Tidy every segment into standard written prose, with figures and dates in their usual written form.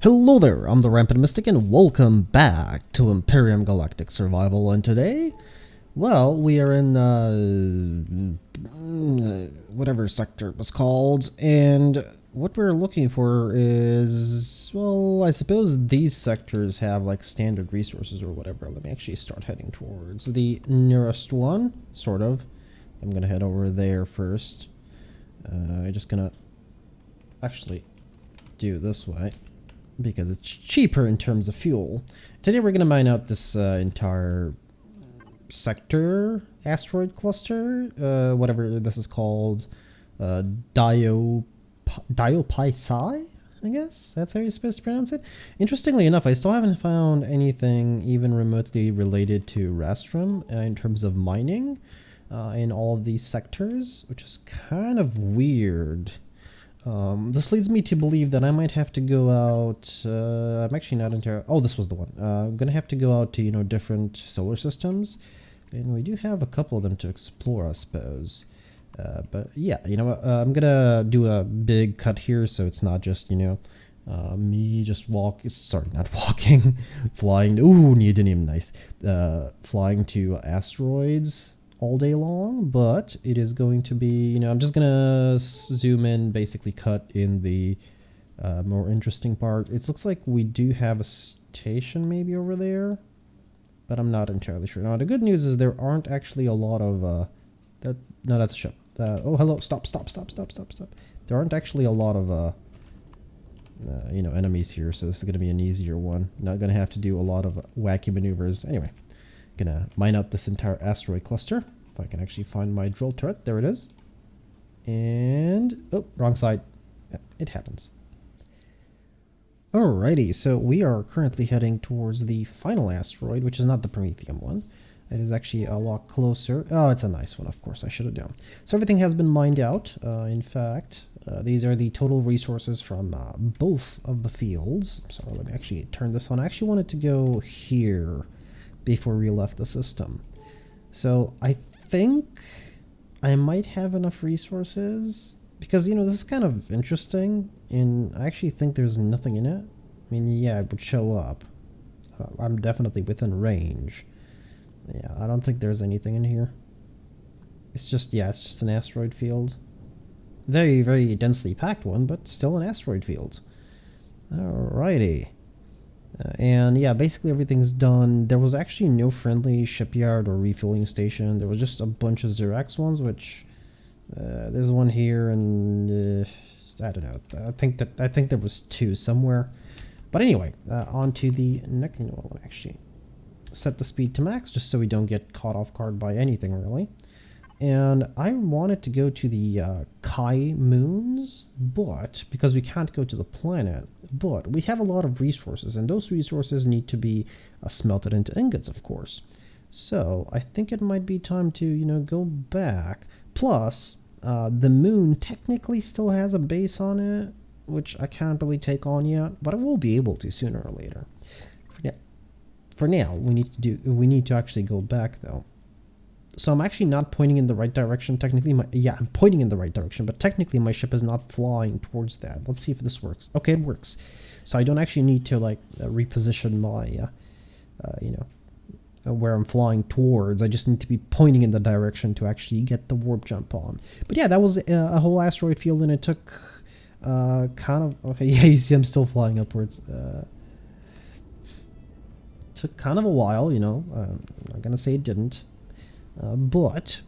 Hello there, I'm the Rampant Mystic and welcome back to Empyrion Galactic Survival, and today, well, we are in, whatever sector it was called, and what we're looking for is, well, I suppose these sectors have like standard resources or whatever. Let me actually start heading towards the nearest one, sort of. I'm gonna head over there first. I'm just gonna actually do this way, because it's cheaper in terms of fuel. Today we're going to mine out this entire sector, asteroid cluster, whatever this is called, Diopisi, I guess? That's how you're supposed to pronounce it? Interestingly enough, I still haven't found anything even remotely related to Rastrum in terms of mining in all of these sectors, which is kind of weird. This leads me to believe that I might have to go out, I'm actually not entirely, oh, this was the one. I'm gonna have to go out to, you know, different solar systems, and we do have a couple of them to explore, I suppose. But yeah, you know what, I'm gonna do a big cut here, so it's not just, you know, me just flying, ooh, neodymium, nice, flying to asteroids all day long, but it is going to be, you know, I'm just gonna zoom in, basically cut in the more interesting part. It looks like we do have a station maybe over there, but I'm not entirely sure. Now the good news is there aren't actually a lot of no, that's a ship. Oh, hello, stop. There aren't actually a lot of you know, enemies here, so this is gonna be an easier one. Not gonna have to do a lot of wacky maneuvers. Anyway, gonna mine out this entire asteroid cluster. If I can actually find my drill turret. There it is. And oh, wrong side. Yeah, it happens. Alrighty, so we are currently heading towards the final asteroid, which is not the Prometheum one. It is actually a lot closer. Oh, it's a nice one, of course, I should have known. So everything has been mined out. In fact, these are the total resources from both of the fields. So let me actually turn this on. I actually wanted to go here before we left the system. So I think I might have enough resources, because, you know, this is kind of interesting, and I actually think there's nothing in it. I mean, yeah, it would show up. I'm definitely within range. Yeah, I don't think there's anything in here. It's just, yeah, it's just an asteroid field. Very, very densely packed one, but still an asteroid field. Alrighty. And yeah, basically everything's done. There was actually no friendly shipyard or refueling station. There was just a bunch of Xerax ones, which there's one here, and I don't know. I think there was two somewhere. But anyway, on to the next. Well, let me actually set the speed to max, just so we don't get caught off guard by anything really. And I wanted to go to the Kai moons, but because we can't go to the planet, but we have a lot of resources, and those resources need to be smelted into ingots, of course. So I think it might be time to, you know, go back. Plus, the moon technically still has a base on it, which I can't really take on yet, but I will be able to sooner or later. For now, we need to actually go back though. So I'm actually not pointing in the right direction. Technically, yeah, I'm pointing in the right direction, but technically my ship is not flying towards that. Let's see if this works. Okay, it works. So I don't actually need to like reposition my, you know, where I'm flying towards. I just need to be pointing in the direction to actually get the warp jump on. But yeah, that was a whole asteroid field, and it took kind of, okay, yeah, you see I'm still flying upwards. Took kind of a while, you know. I'm not gonna say it didn't. But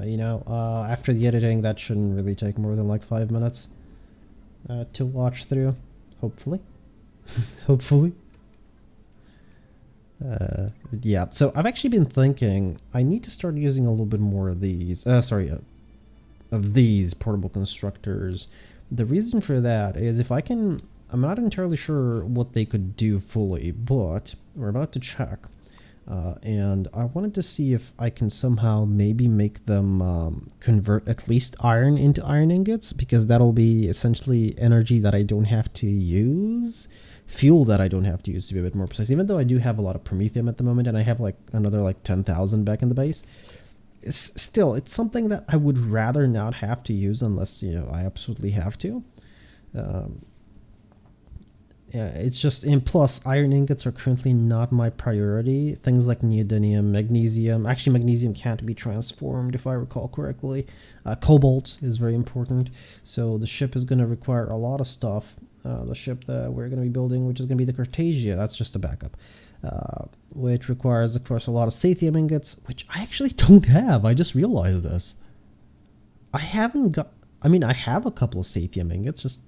you know, after the editing, that shouldn't really take more than like 5 minutes to watch through, hopefully. Hopefully. Yeah, so I've actually been thinking I need to start using a little bit more of these, of these portable constructors. The reason for that is if I can, I'm not entirely sure what they could do fully, but we're about to check. And I wanted to see if I can somehow maybe make them convert at least iron into iron ingots, because that'll be essentially energy that I don't have to use, fuel that I don't have to use, to be a bit more precise. Even though I do have a lot of promethium at the moment, and I have like another like 10,000 back in the base, it's something that I would rather not have to use unless, you know, I absolutely have to. Yeah, it's just, and plus iron ingots are currently not my priority. Things like neodymium, magnesium. Actually, magnesium can't be transformed if I recall correctly. Cobalt is very important. So the ship is going to require a lot of stuff. The ship that we're going to be building, which is going to be the Cartagia, that's just a backup. Which requires, of course, a lot of sathium ingots, which I actually don't have. I just realized this. I haven't got, I mean, I have a couple of sathium ingots, just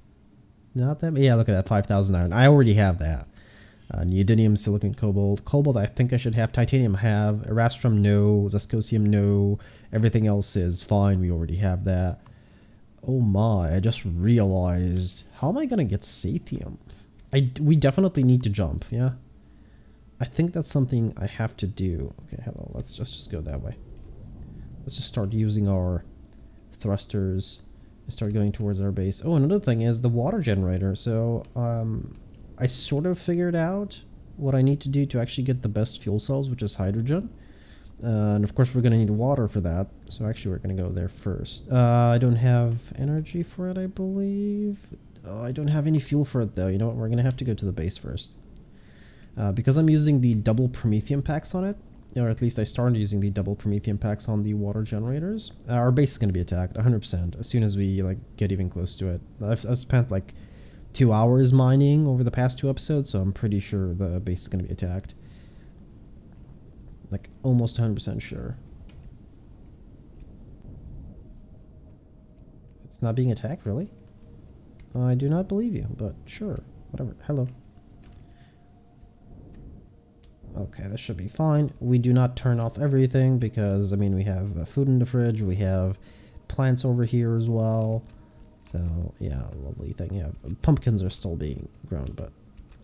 not that. Yeah, look at that, 5,000 iron. I already have that. Neodymium, silicon, cobalt. Cobalt, I think I should have. Titanium, have. Erastrum, no. Zascosium, no. Everything else is fine. We already have that. Oh my, I just realized. How am I going to get sathium? We definitely need to jump, yeah? I think that's something I have to do. Okay, hello. Let's just go that way. Let's just start using our thrusters. Start going towards our base. Oh, another thing is the water generator. So I sort of figured out what I need to do to actually get the best fuel cells, which is hydrogen. And of course we're going to need water for that. So actually we're going to go there first. I don't have energy for it, I believe. Oh, I don't have any fuel for it though. You know what? We're going to have to go to the base first. Because I'm using the double Promethium packs on it. Or at least I started using the double Promethium packs on the water generators. Our base is going to be attacked 100% as soon as we like get even close to it. I've spent like 2 hours mining over the past 2 episodes, so I'm pretty sure the base is going to be attacked. Like almost 100% sure. It's not being attacked, really? I do not believe you, but sure, whatever. Hello. Okay, this should be fine. We do not turn off everything because, I mean, we have food in the fridge. We have plants over here as well. So, yeah, lovely thing. Yeah, pumpkins are still being grown, but...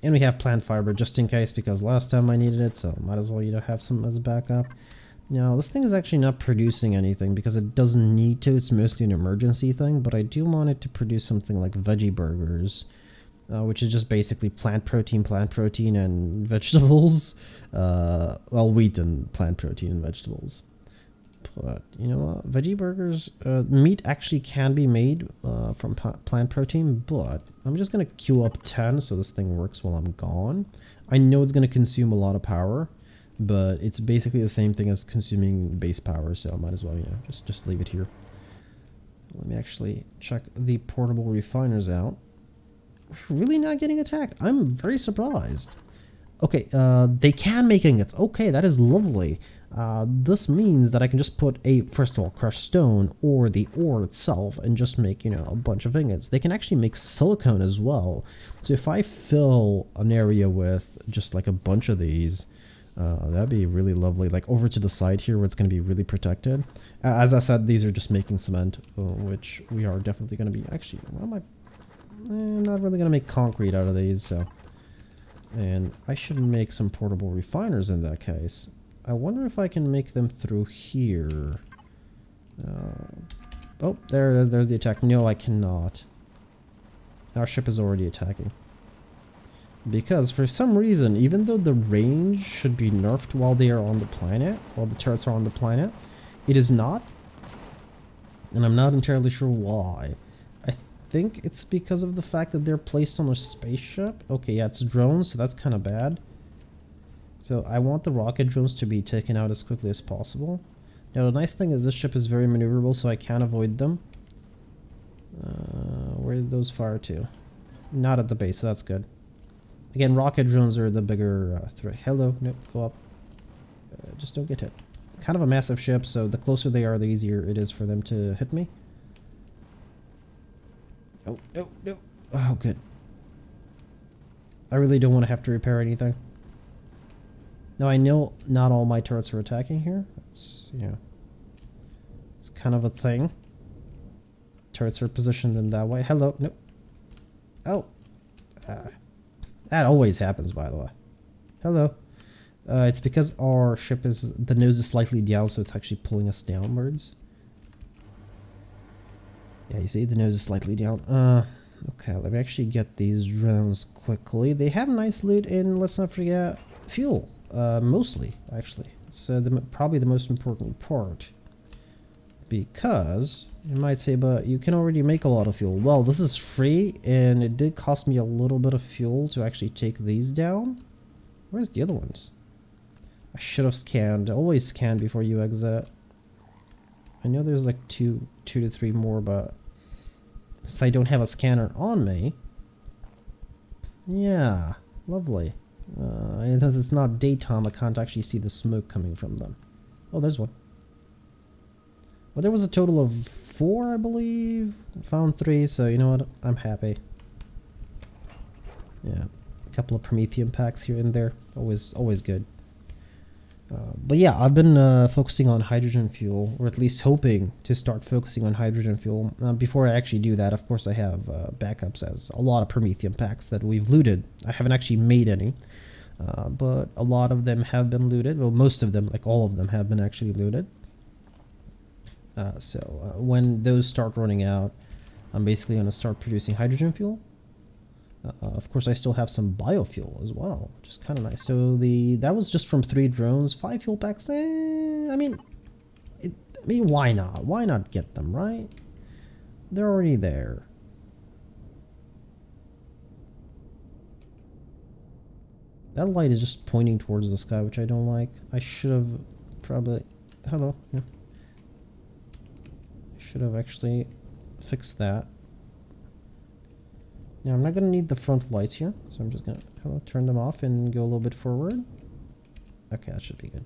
And we have plant fiber just in case because last time I needed it, so might as well, you know, have some as a backup. Now, this thing is actually not producing anything because it doesn't need to. It's mostly an emergency thing, but I do want it to produce something like veggie burgers. Which is just basically plant protein, and vegetables. Well, wheat and plant protein and vegetables. But, you know what? Veggie burgers, meat actually can be made from plant protein, but I'm just going to queue up 10 so this thing works while I'm gone. I know it's going to consume a lot of power, but it's basically the same thing as consuming base power, so I might as well, you know, just leave it here. Let me actually check the portable refiners out. Really not getting attacked. I'm very surprised. Okay, they can make ingots. Okay, that is lovely. This means that I can just put first of all, crushed stone or the ore itself and just make, you know, a bunch of ingots. They can actually make silicone as well. So if I fill an area with just like a bunch of these, that'd be really lovely. Like over to the side here where it's going to be really protected. As I said, these are just making cement, which we are definitely going to be... Actually, what am I... I'm not really going to make concrete out of these, so... And I should make some portable refiners in that case. I wonder if I can make them through here. Oh, there it is. There's the attack. No, I cannot. Our ship is already attacking. Because for some reason, even though the range should be nerfed while they are on the planet, while the turrets are on the planet, it is not. And I'm not entirely sure why. I think it's because of the fact that they're placed on a spaceship. Okay, yeah, it's drones, so that's kind of bad. So I want the rocket drones to be taken out as quickly as possible. Now the nice thing is this ship is very maneuverable, so I can avoid them. Where did those fire to? Not at the base, so that's good. Again, rocket drones are the bigger threat. Hello, nope, go up. Just don't get hit. Kind of a massive ship, so the closer they are, the easier it is for them to hit me. Oh, no, no. Oh, good. I really don't want to have to repair anything. Now, I know not all my turrets are attacking here. It's, you know, it's kind of a thing. Turrets are positioned in that way. Hello, no. Oh. That always happens, by the way. Hello. It's because our ship is, the nose is slightly down, so it's actually pulling us downwards. Yeah, you see the nose is slightly down. Okay, let me actually get these drones quickly. They have nice loot, and let's not forget fuel. Mostly, actually. It's probably the most important part. Because You might say, but you can already make a lot of fuel. Well, this is free, and it did cost me a little bit of fuel to actually take these down. Where's the other ones? I should have scanned. Always scan before you exit. I know there's like two to three more, but since I don't have a scanner on me, yeah, lovely. And since it's not daytime, I can't actually see the smoke coming from them. Oh, there's one. Well, there was a total of 4, I believe. Found 3, so you know what? I'm happy. Yeah, a couple of Prometheum packs here and there. Always good. But yeah, I've been focusing on hydrogen fuel, or at least hoping to start focusing on hydrogen fuel. Before I actually do that, of course, I have backups as a lot of Prometheum packs that we've looted. I haven't actually made any, but a lot of them have been looted. Well, most of them, like all of them, have been actually looted. So when those start running out, I'm basically going to start producing hydrogen fuel. Of course, I still have some biofuel as well, which is kind of nice. So that was just from 3 drones, 5 fuel packs. I mean, why not? Why not get them, right? They're already there. That light is just pointing towards the sky, which I don't like. I should have probably... Hello. Yeah. I should have actually fixed that. Now, I'm not going to need the front lights here, so I'm just going to turn them off and go a little bit forward. Okay, that should be good.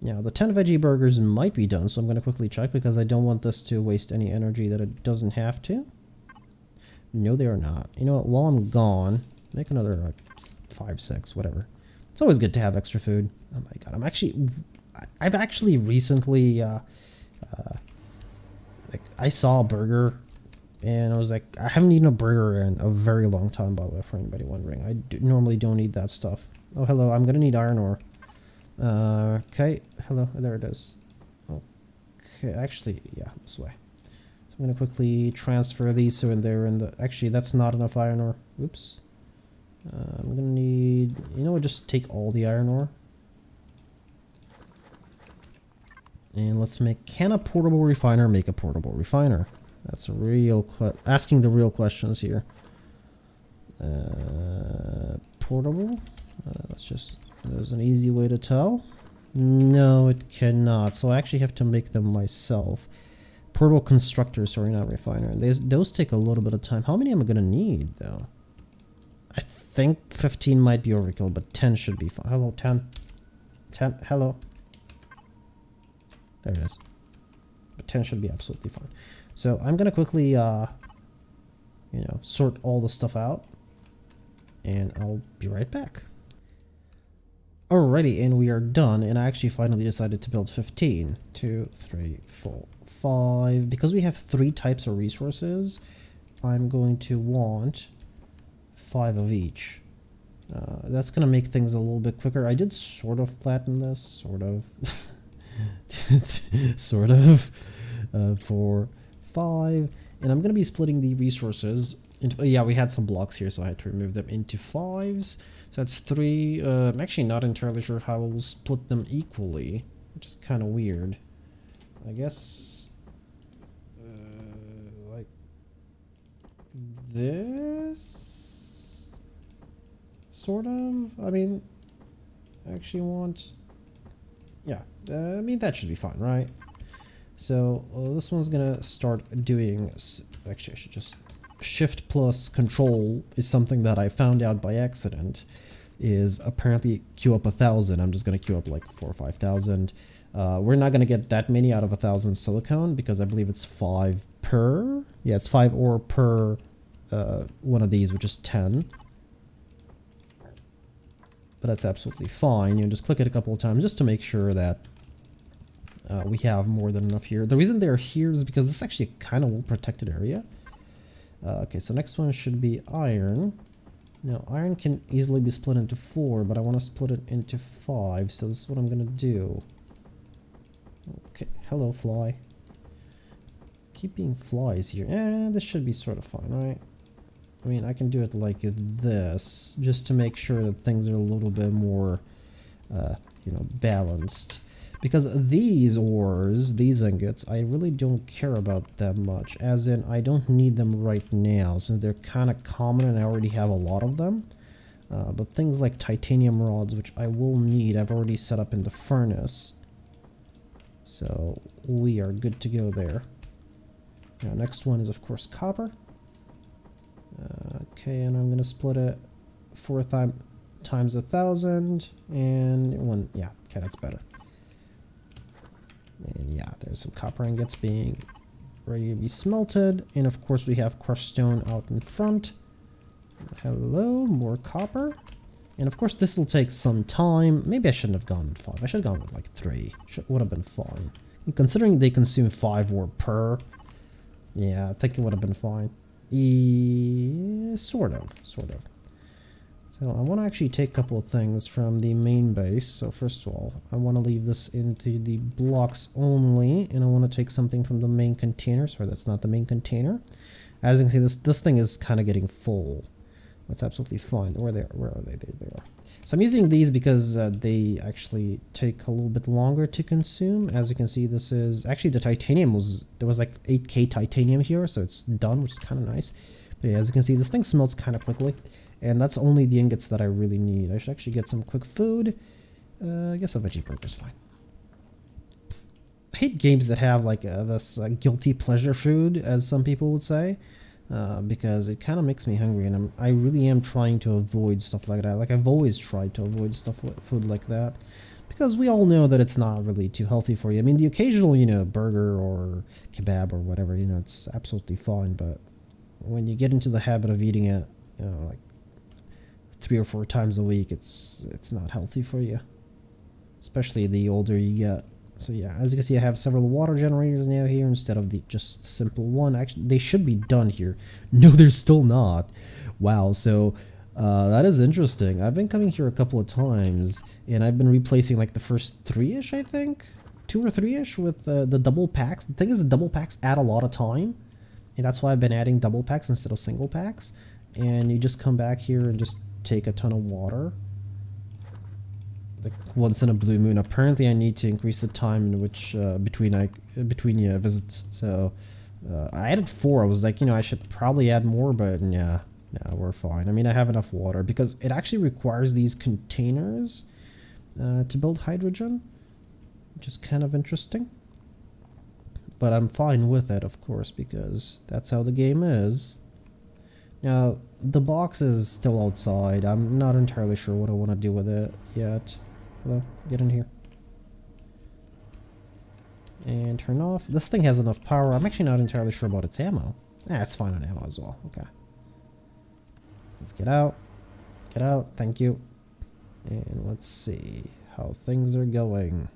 Now, the 10 veggie burgers might be done, so I'm going to quickly check because I don't want this to waste any energy that it doesn't have to. No, they are not. You know what? While I'm gone, make another like 5, 6, whatever. It's always good to have extra food. Oh my god, I've actually recently, like, I saw a burger. And I was like, I haven't eaten a burger in a very long time, by the way, for anybody wondering. I normally don't eat that stuff. Oh, hello, I'm going to need iron ore. Okay, hello, there it is. Okay, actually, yeah, this way. So I'm going to quickly transfer these so they're in the... Actually, that's not enough iron ore. Oops. I'm going to need... You know what, just take all the iron ore. And let's make... Can a portable refiner make a portable refiner? That's a real asking the real questions here. Portable? There's an easy way to tell. No, it cannot. So I actually have to make them myself. Portable constructor, sorry, not refiner. Those take a little bit of time. How many am I going to need, though? I think 15 might be overkill, but 10 should be fine. Hello, 10. 10, hello. There it is. But 10 should be absolutely fine. So I'm going to quickly, sort all the stuff out, and I'll be right back. Alrighty, and we are done, and I actually finally decided to build 15. 2, 3, 4, 5. Because we have 3 types of resources, I'm going to want 5 of each. That's going to make things a little bit quicker. I did sort of flatten this, sort of. Sort of. 4, 5, and I'm going to be splitting the resources into, yeah, we had some blocks here, so I had to remove them into 5s. So that's 3. I'm actually not entirely sure how we'll split them equally, which is kind of weird. I guess like this, sort of. I mean, I actually want, yeah, I mean, that should be fine, right? So this one's gonna start doing, actually I should just, shift plus control is something that I found out by accident, is apparently queue up 1,000. I'm just gonna queue up like 4,000 or 5,000. We're not gonna get that many out of 1,000 silicone because I believe it's 5 per, yeah, it's 5 ore per one of these, which is 10. But that's absolutely fine. You just click it a couple of times just to make sure that we have more than enough here. The reason they're here is because this is actually a kind of well-protected area. Okay, so next one should be iron. Now, iron can easily be split into 4, but I want to split it into 5, so this is what I'm going to do. Okay, hello, fly. Keep being flies here. This should be sort of fine, right? I mean, I can do it like this, just to make sure that things are a little bit more, balanced. Because these ores, these ingots, I really don't care about them much. As in, I don't need them right now, since they're kind of common and I already have a lot of them. But things like titanium rods, which I will need, I've already set up in the furnace. So we are good to go there. Now, next one is, of course, copper. Okay, and I'm going to split it 4 times 1,000, and one, yeah, okay, that's better. And yeah, there's some copper ingots being ready to be smelted, and of course we have crushed stone out in front. Hello, more copper. And of course this will take some time. Maybe I shouldn't have gone with 5. I should have gone with like 3. Would have been fine. And considering they consume 5 ore per, yeah, I think it would have been fine. Yeah, sort of. So I want to actually take a couple of things from the main base. So first of all, I want to leave this into the blocks only, and I want to take something from the main container. Sorry, that's not the main container. As you can see, this thing is kind of getting full. That's absolutely fine. Where are they? There they are. So I'm using these because they actually take a little bit longer to consume. As you can see, this is actually the titanium there was like 8k titanium here, so it's done, which is kind of nice. But yeah, as you can see, this thing smelts kind of quickly. And that's only the ingots that I really need. I should actually get some quick food. I guess a veggie burger is fine. I hate games that have like this guilty pleasure food, as some people would say, because it kind of makes me hungry, and I really am trying to avoid stuff like that. Like, I've always tried to avoid food like that, because we all know that it's not really too healthy for you. I mean, the occasional, you know, burger or kebab or whatever, you know, it's absolutely fine, but when you get into the habit of eating it, you know, like 3 or 4 times a week, it's not healthy for you, especially the older you get. So yeah, as you can see, I have several water generators now here instead of the just simple one. Actually, they should be done here. No, they're still not. Wow, so that is interesting. I've been coming here a couple of times, and I've been replacing like the first 3-ish, I think, 2 or 3-ish with the double packs. The thing is, the double packs add a lot of time, and that's why I've been adding double packs instead of single packs. And you just come back here and just take a ton of water, like once in a blue moon. Apparently I need to increase the time in which between visits. So I added 4. I was like, you know, I should probably add more, but yeah, no, we're fine. I mean, I have enough water because it actually requires these containers to build hydrogen, which is kind of interesting. But I'm fine with it, of course, because that's how the game is. Now, the box is still outside. I'm not entirely sure what I want to do with it yet. Hello, get in here. And turn off. This thing has enough power. I'm actually not entirely sure about its ammo. It's fine on ammo as well. Okay. Let's get out. Get out. Thank you. And let's see how things are going.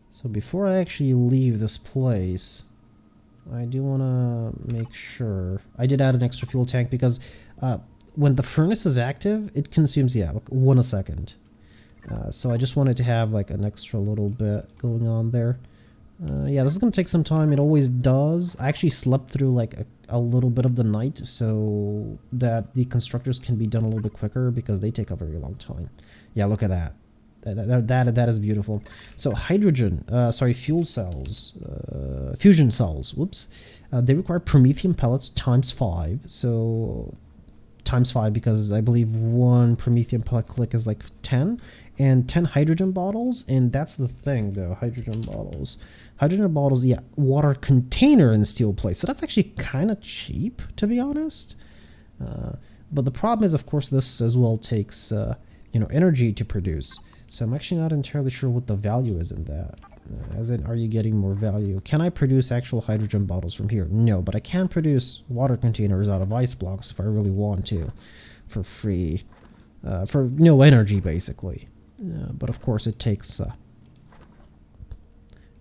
So before I actually leave this place, I do want to make sure. I did add an extra fuel tank because when the furnace is active, it consumes, yeah, like 1 a second. So I just wanted to have like an extra little bit going on there. Yeah, this is going to take some time. It always does. I actually slept through like a little bit of the night so that the constructors can be done a little bit quicker because they take a very long time. Yeah, look at that. That is beautiful. So hydrogen, fuel cells, fusion cells, whoops. They require promethium pellets times 5. So times 5 because I believe 1 promethium pellet click is like 10. And 10 hydrogen bottles, and that's the thing though, hydrogen bottles. Hydrogen bottles, yeah, water container and steel plate. So that's actually kind of cheap, to be honest. But the problem is, of course, this as well takes, energy to produce. So I'm actually not entirely sure what the value is in that. As in, are you getting more value? Can I produce actual hydrogen bottles from here? No, but I can produce water containers out of ice blocks if I really want to, for free, for no energy, basically. But of course, it takes a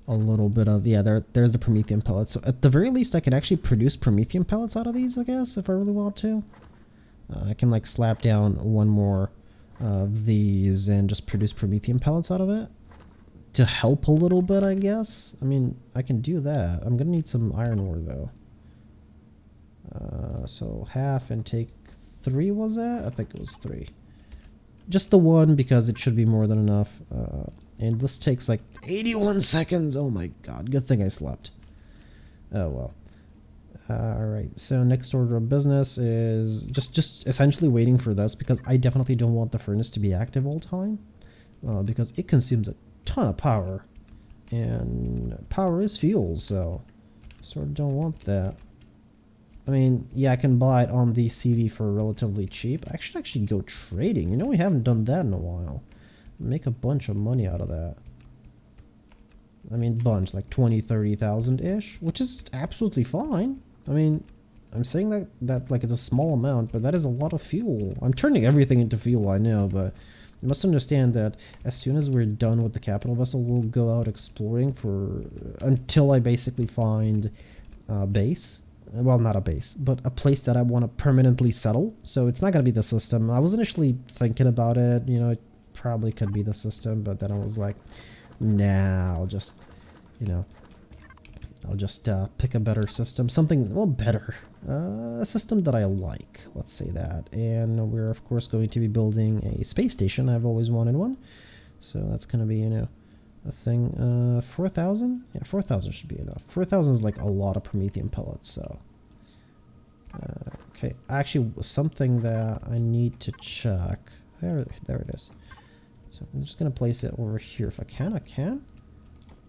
little bit of, yeah, there's the promethium pellets. So at the very least, I can actually produce promethium pellets out of these, I guess, if I really want to. I can like slap down 1 more of these and just produce promethium pellets out of it to help a little bit, I guess. I mean, I can do that. I'm gonna need some iron ore though. So half and take 3, was that? I think it was 3. Just the 1 because it should be more than enough. And this takes like 81 seconds. Oh my god, good thing I slept. Oh well. Alright, so next order of business is just essentially waiting for this, because I definitely don't want the furnace to be active all the time, because it consumes a ton of power, and power is fuel, so sort of don't want that. I mean, yeah, I can buy it on the CV for relatively cheap. I should actually go trading. You know, we haven't done that in a while. Make a bunch of money out of that. I mean, bunch, like 20, 30,000-ish, which is absolutely fine. I mean, I'm saying that like it's a small amount, but that is a lot of fuel. I'm turning everything into fuel, I know, but you must understand that as soon as we're done with the capital vessel, we'll go out exploring for until I basically find a base. Well, not a base, but a place that I want to permanently settle. So it's not going to be the system. I was initially thinking about it, you know, it probably could be the system, but then I was like, nah, I'll just, you know, I'll just pick a better system, something, well, better, a system that I like, let's say that. And we're of course going to be building a space station. I've always wanted one, so that's going to be, you know, a thing. 4,000? Yeah, 4,000 should be enough. 4,000 is like a lot of Promethean pellets, so. Okay, actually something that I need to check. There it is. So I'm just going to place it over here. If I can.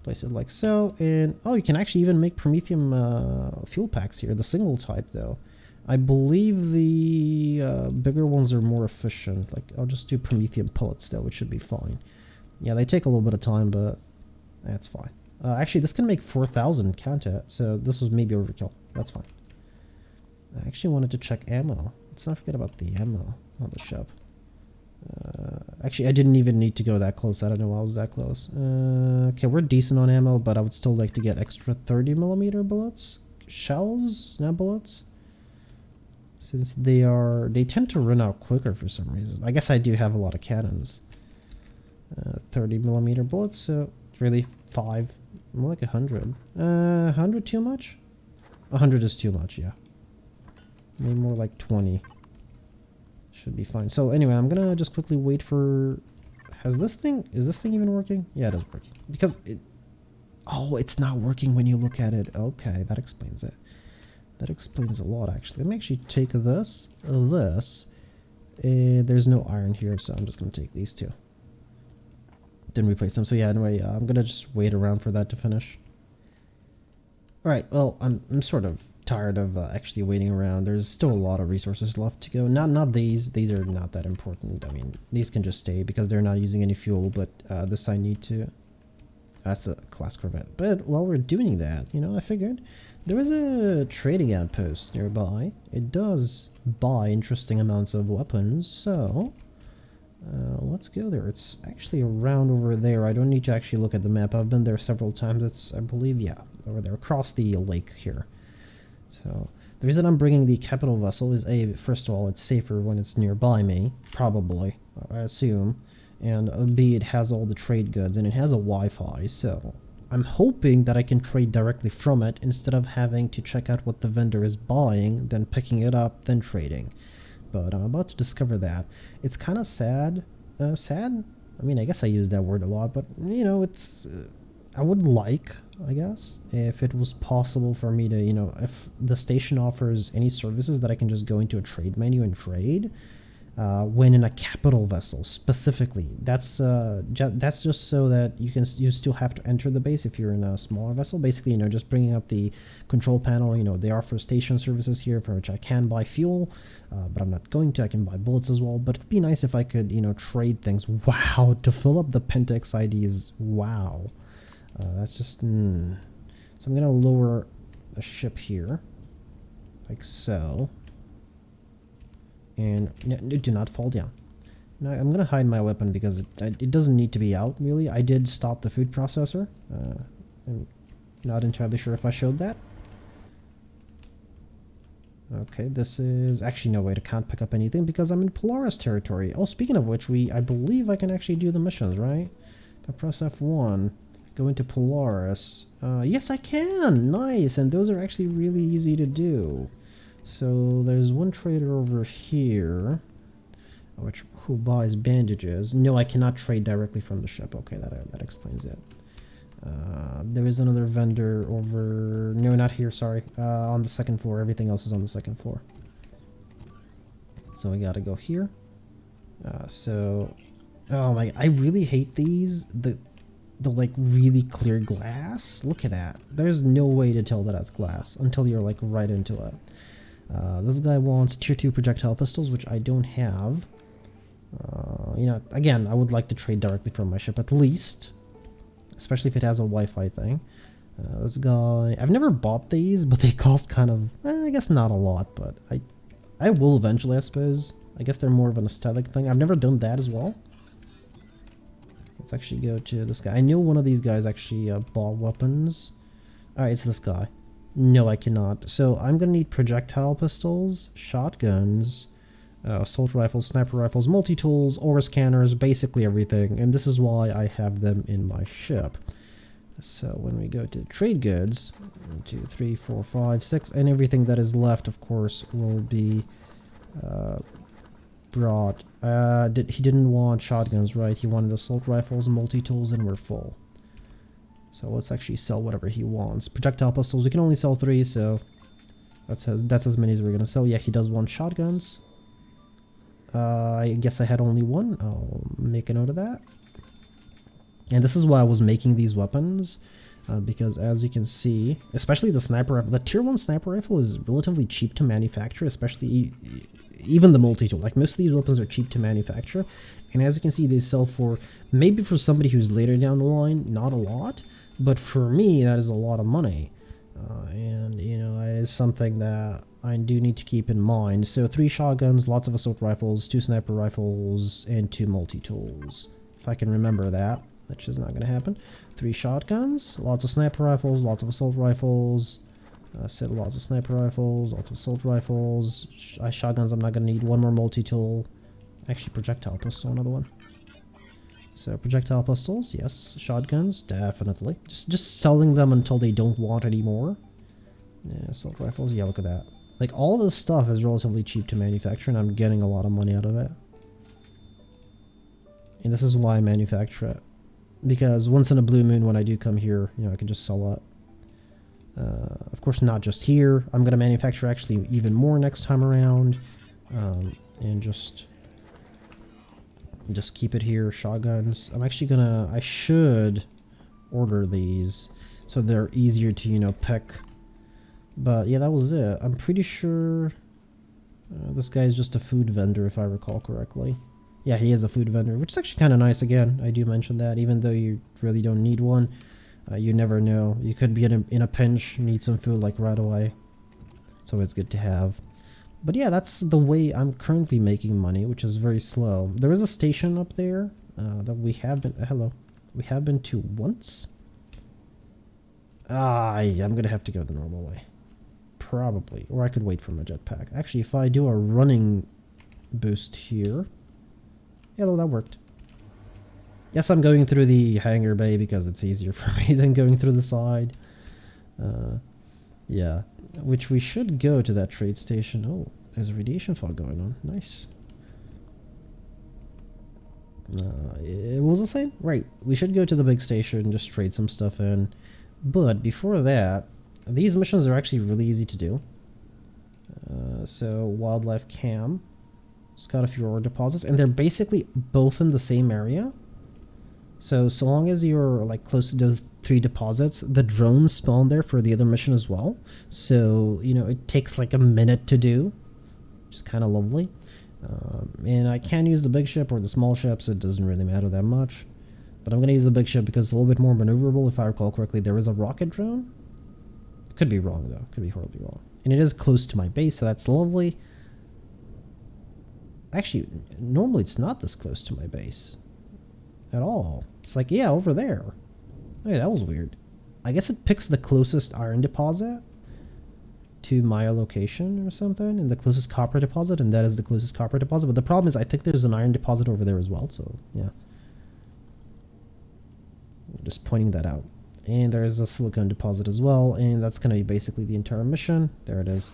Place it like so, and oh, you can actually even make Prometheum fuel packs here, the single type though. I believe the bigger ones are more efficient. Like, I'll just do Prometheum pellets though, which should be fine. Yeah, they take a little bit of time, but that's fine. Actually, this can make 4,000, can't it? So this was maybe overkill. That's fine. I actually wanted to check ammo. Let's not forget about the ammo on the ship. Actually, I didn't even need to go that close. I don't know why I was that close. Okay, we're decent on ammo, but I would still like to get extra 30mm bullets. Shells, not bullets. Since they tend to run out quicker for some reason. I guess I do have a lot of cannons. 30mm bullets, so really 5, more like 100. 100 too much? 100 is too much, yeah. Maybe more like 20. Should be fine. So anyway, I'm gonna just quickly wait for... is this thing even working? Yeah, it is working. Because it... oh, it's not working when you look at it. Okay, that explains it. That explains a lot, actually. Let me actually take this, and there's no iron here, so I'm just gonna take these two. Didn't replace them, so yeah, anyway, I'm gonna just wait around for that to finish. Alright, well, I'm sort of tired of actually waiting around. There's still a lot of resources left to go. Not these. These are not that important. I mean, these can just stay because they're not using any fuel, but this I need to... that's a class corvette. But while we're doing that, you know, I figured there is a trading outpost nearby. It does buy interesting amounts of weapons, so let's go there. It's actually around over there. I don't need to actually look at the map. I've been there several times. It's, I believe, yeah, over there, across the lake here. So the reason I'm bringing the capital vessel is A, first of all, it's safer when it's nearby me, probably, I assume, and B, it has all the trade goods, and it has a Wi-Fi, so I'm hoping that I can trade directly from it instead of having to check out what the vendor is buying, then picking it up, then trading. But I'm about to discover that. It's kind of sad. Sad? I mean, I guess I use that word a lot, but, you know, it's... I would like, I guess, if it was possible for me to, you know, if the station offers any services that I can just go into a trade menu and trade, when in a capital vessel specifically. That's just so that you still have to enter the base if you're in a smaller vessel. Basically, you know, just bringing up the control panel. You know, they offer station services here for which I can buy fuel, but I'm not going to. I can buy bullets as well. But it'd be nice if I could, you know, trade things. Wow, to fill up the Pentax IDs. Wow. That's just... So I'm going to lower the ship here, like so. And do not fall down. Now I'm going to hide my weapon because it doesn't need to be out, really. I did stop the food processor. I'm not entirely sure if I showed that. Okay, this is... actually, no, wait, I can't pick up anything because I'm in Polaris territory. Oh, speaking of which, I believe I can actually do the missions, right? If I press F1... go into Polaris. Yes, I can! Nice! And those are actually really easy to do. So there's one trader over here. who buys bandages. No, I cannot trade directly from the ship. Okay, that explains it. There is another vendor over... No, not here, sorry. On the second floor. Everything else is on the second floor. So we gotta go here. Oh my... I really hate these. The like really clear glass. Look at that. There's no way to tell that that's glass until you're like right into it. This guy wants tier 2 projectile pistols, which I don't have. You know, again, I would like to trade directly from my ship at least. Especially if it has a Wi-Fi thing. This guy... I've never bought these, but they cost kind of... I guess not a lot, but I will eventually, I suppose. I guess they're more of an aesthetic thing. I've never done that as well. Let's actually go to this guy. I know one of these guys actually bought weapons. Alright, it's this guy. No, I cannot. So I'm going to need projectile pistols, shotguns, assault rifles, sniper rifles, multi-tools, aura scanners, basically everything. And this is why I have them in my ship. So when we go to trade goods, 1, 2, 3, 4, 5, 6, and everything that is left, of course, will be brought. He didn't want shotguns, right? He wanted assault rifles, multi-tools, and we're full. So let's actually sell whatever he wants. Projectile pistols, we can only sell 3, so that's as many as we're gonna sell. Yeah, he does want shotguns. I guess I had only 1. I'll make a note of that. And this is why I was making these weapons, because as you can see, especially the sniper rifle, the tier 1 sniper rifle is relatively cheap to manufacture, especially even the multi-tool. Like most of these weapons are cheap to manufacture, and as you can see, they sell for, maybe for somebody who's later down the line, not a lot, but for me, that is a lot of money. And, you know, it is something that I do need to keep in mind. So 3 shotguns, lots of assault rifles, 2 sniper rifles, and 2 multi-tools. If I can remember that, which is not going to happen. 3 shotguns, lots of sniper rifles, lots of assault rifles. Said lots of sniper rifles, lots of assault rifles. Shotguns I'm not going to need. 1 more multi-tool. Actually, projectile pistol, another one. So projectile pistols, yes. Shotguns, definitely. Just selling them until they don't want anymore. Yeah, assault rifles, yeah, look at that. Like, all this stuff is relatively cheap to manufacture, and I'm getting a lot of money out of it. And this is why I manufacture it. Because once in a blue moon, when I do come here, you know, I can just sell it. Of course, not just here. I'm going to manufacture actually even more next time around. And just keep it here. Shotguns. I'm actually gonna... I should order these so they're easier to, you know, pick. But yeah, that was it. I'm pretty sure this guy is just a food vendor, if I recall correctly. Yeah, he is a food vendor, which is actually kind of nice. Again, I do mention that, even though you really don't need one. You never know. You could be in a pinch, need some food like right away. It's always good to have. But yeah, that's the way I'm currently making money, which is very slow. There is a station up there that we have been... hello. We have been to once. I'm going to have to go the normal way. Probably. Or I could wait for my jetpack. Actually, if I do a running boost here... Hello, that worked. Yes, I'm going through the hangar bay because it's easier for me than going through the side. Yeah. Which we should go to that trade station. Oh, there's a radiation fog going on. Nice. What was I saying? Right. We should go to the big station and just trade some stuff in. But before that, these missions are actually really easy to do. So, wildlife cam. It's got a few ore deposits, and they're basically both in the same area. So long as you're like close to those 3 deposits, the drones spawn there for the other mission as well. So, you know, it takes like a minute to do, which is kind of lovely. And I can use the big ship or the small ship, so it doesn't really matter that much. But I'm going to use the big ship because it's a little bit more maneuverable. If I recall correctly, there is a rocket drone. Could be wrong, though. Could be horribly wrong. And it is close to my base, so that's lovely. Actually, normally it's not this close to my base at all. It's like, yeah, over there. Hey, that was weird. I guess it picks the closest iron deposit to my location or something, and the closest copper deposit, and that is the closest copper deposit. But the problem is I think there's an iron deposit over there as well, so yeah. Just pointing that out. And there's a silicon deposit as well, and that's going to be basically the entire mission. There it is.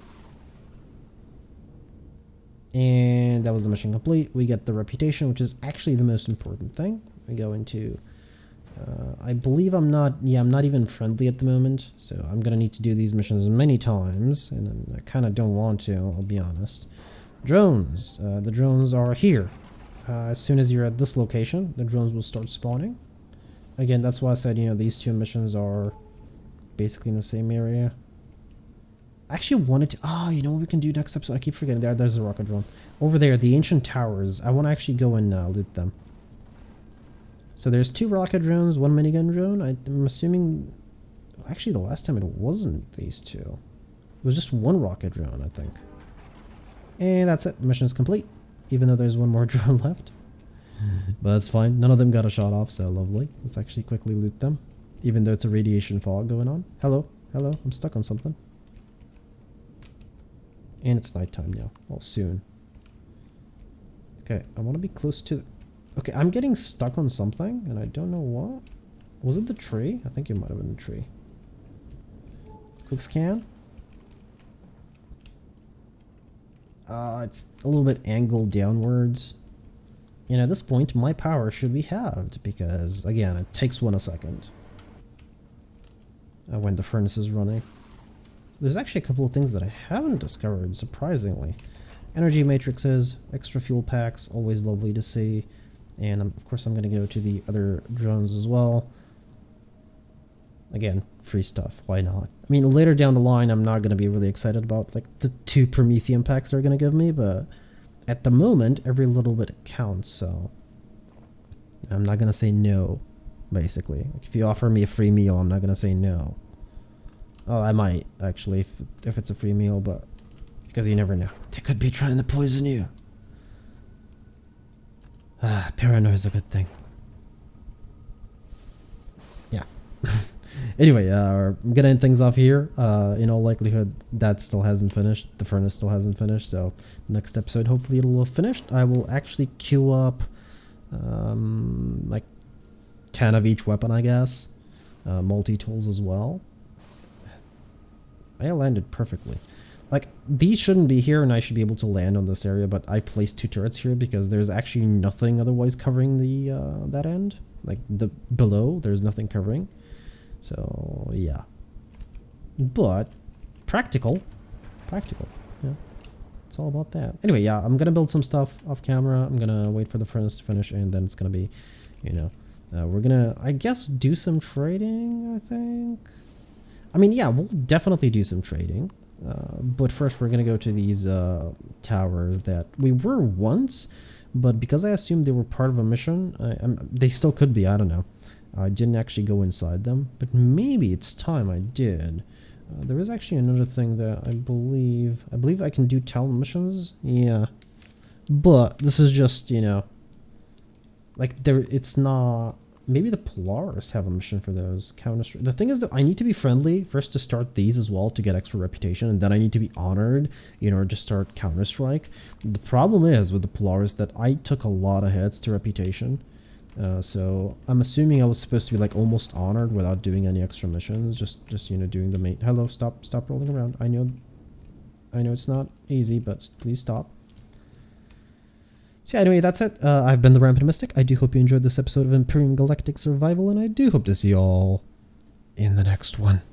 And that was the mission complete. We get the reputation, which is actually the most important thing. We go into... I believe I'm not even friendly at the moment, so I'm gonna need to do these missions many times, and I kind of don't want to, I'll be honest. Drones. The drones are here. As soon as you're at this location, the drones will start spawning. Again, that's why I said, these two missions are basically in the same area. I actually wanted to... you know what we can do next episode? I keep forgetting. There's a rocket drone. Over there, the ancient towers. I want to actually go and loot them. So there's 2 rocket drones, 1 minigun drone. I'm assuming... Actually, the last time it wasn't these 2. It was just 1 rocket drone, I think. And that's it. Mission's complete. Even though there's 1 more drone left. But that's fine. None of them got a shot off, so lovely. Let's actually quickly loot them. Even though it's a radiation fog going on. Hello? Hello? I'm stuck on something. And it's nighttime now. Well, soon. Okay, I want to be close to... Okay, I'm getting stuck on something, and I don't know what. Was it the tree? I think it might have been the tree. Quick scan. It's a little bit angled downwards. And at this point, my power should be halved, because, again, it takes 1 second. When the furnace is running. There's actually a couple of things that I haven't discovered, surprisingly. Energy matrices, extra fuel packs, always lovely to see. And of course I'm going to go to the other drones as well. Again, free stuff, why not? I mean, later down the line I'm not going to be really excited about like the 2 Prometheum packs they're going to give me, but at the moment every little bit counts, so I'm not going to say no, basically. Like, if you offer me a free meal, I'm not going to say no. Oh, I might, actually, if it's a free meal, but... Because you never know. They could be trying to poison you. Paranoia is a good thing. Yeah. Anyway, I'm gonna end things off here. In all likelihood, that still hasn't finished. The furnace still hasn't finished, so next episode, hopefully it'll have finished. I will actually queue up, like 10 of each weapon, I guess. Multi-tools as well. I landed perfectly. Like, these shouldn't be here and I should be able to land on this area, but I placed 2 turrets here because there's actually nothing otherwise covering the that end. Like, the below, there's nothing covering. So, yeah. But, practical. Practical, yeah. It's all about that. Anyway, yeah, I'm gonna build some stuff off camera. I'm gonna wait for the furnace to finish, and then it's gonna be, we're gonna, I guess, do some trading, I think. I mean, yeah, we'll definitely do some trading. But first we're going to go to these towers that we were once, but because I assumed they were part of a mission, they still could be, I don't know. I didn't actually go inside them, but maybe it's time I did. There is actually another thing that I believe I can do talent missions, yeah. But this is just, like it's not... Maybe the Polaris have a mission for those. Counter-Strike. The thing is that I need to be friendly first to start these as well to get extra reputation, and then I need to be honored in order to start Counter-Strike. The problem is with the Polaris that I took a lot of hits to reputation. So I'm assuming I was supposed to be like almost honored without doing any extra missions. Just doing the main... Hello, stop rolling around. I know it's not easy, but please stop. So yeah, anyway, that's it. I've been the Rampant Mystic. I do hope you enjoyed this episode of Empyrion Galactic Survival, and I do hope to see you all in the next one.